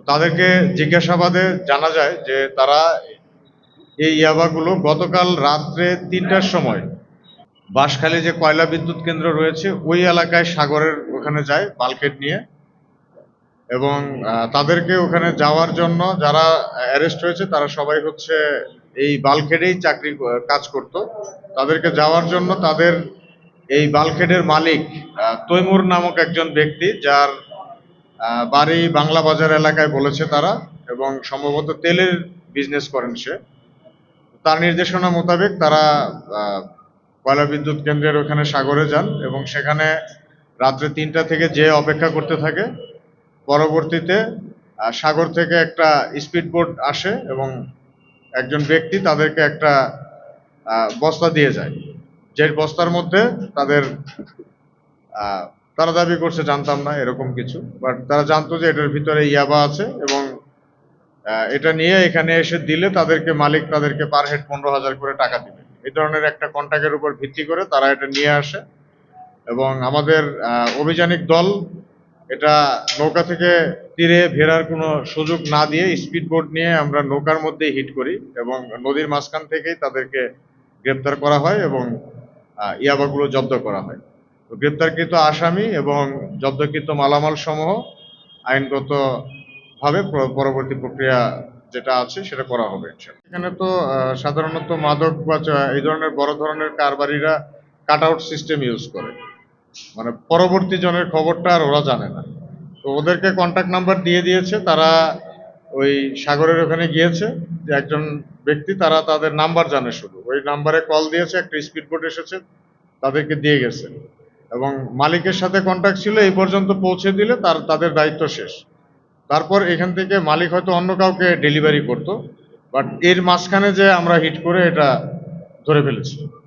তাদেরকে জিজ্ঞাসাবাদে জানা যায় যে তারা এই ইয়াবাগুলো গতকাল রাত্রে ৩টার সময় বাঁশখালী যে কয়লা বিদ্যুৎ কেন্দ্র রয়েছে ওই এলাকায় সাগরের ওখানে যায় বাল্কহেড নিয়ে, এবং তাদেরকে ওখানে যাওয়ার জন্য যারা অ্যারেস্ট হয়েছে তারা সবাই হচ্ছে এই বাল্কহেডেই কাজ করত। তাদেরকে যাওয়ার জন্য তাদের এই বাল্কহেডের মালিক তৈমুর নামক একজন ব্যক্তি, যার বাড়ি বাংলা বাজার এলাকায় বলেছে তারা, এবং সম্ভবত তেলের বিজনেস করেন সে। তার নির্দেশনা মোতাবেক তারা কয়লা বিদ্যুৎ কেন্দ্রের ওখানে সাগরে যান এবং সেখানে রাত্রে ৩টা থেকে যে অপেক্ষা করতে থাকে। পরবর্তীতে সাগর থেকে একটা স্পিড বোট আসে এবং একজন ব্যক্তি তাদেরকে একটা বস্তা দিয়ে যায়, যে বস্তার মধ্যে তারা দাবি করছে জানতাম না এরকম কিছু, বাট তারা জানতো যে এটার ভিতরে ইয়াবা আছে, এবং এটা নিয়ে এখানে এসে দিলে মালিক তাদেরকে পার হেড 15,000 করে টাকা দিবে। এই ধরনের একটা কন্ট্রাক্টের উপর ভিত্তি করে তারা এটা নিয়ে আসে, এবং আমাদের অভিযানিক দল এটা নৌকা থেকে তীরে ফেরার কোনো সুযোগ না দিয়ে স্পিড বোট নিয়ে আমরা নৌকার মধ্যে হিট করি এবং নদীর মাঝখান থেকেই তাদেরকে গ্রেপ্তার করা হয় এবং ইয়াবাগুলো জব্দ করা হয়। তো গ্রেপ্তারকৃত আসামি এবং জব্দকৃত মালামাল সমূহ আইনগত ভাবে পরবর্তী প্রক্রিয়া যেটা আছে সেটা করা হবে। এখানে তো সাধারণত মাদক বা এই ধরনের বড় ধরনের কারবারিরা কাট আউট সিস্টেম ইউজ করে, মানে পরবর্তী জনের খবরটা আর ওরা জানে না। তো ওদেরকে কন্ট্যাক্ট নাম্বার দিয়ে দিয়েছে, তারা ওই সাগরের ওখানে গিয়েছে, যে একজন ব্যক্তি তারা তাদের নাম্বার জানে, শুধু ওই নাম্বারে কল দিয়েছে, একটা স্পিড বোট এসেছে তাদেরকে দিয়ে গেছে, এবং মালিকের সাথে কন্ট্যাক্ট ছিল, এই পর্যন্ত পৌঁছে দিলে তাদের দায়িত্ব শেষ। তারপর এখান থেকে মালিক হয়তো অন্য কাউকে ডেলিভারি করতো, বাট এর মাঝখানে যে আমরা হিট করে এটা ধরে ফেলেছি।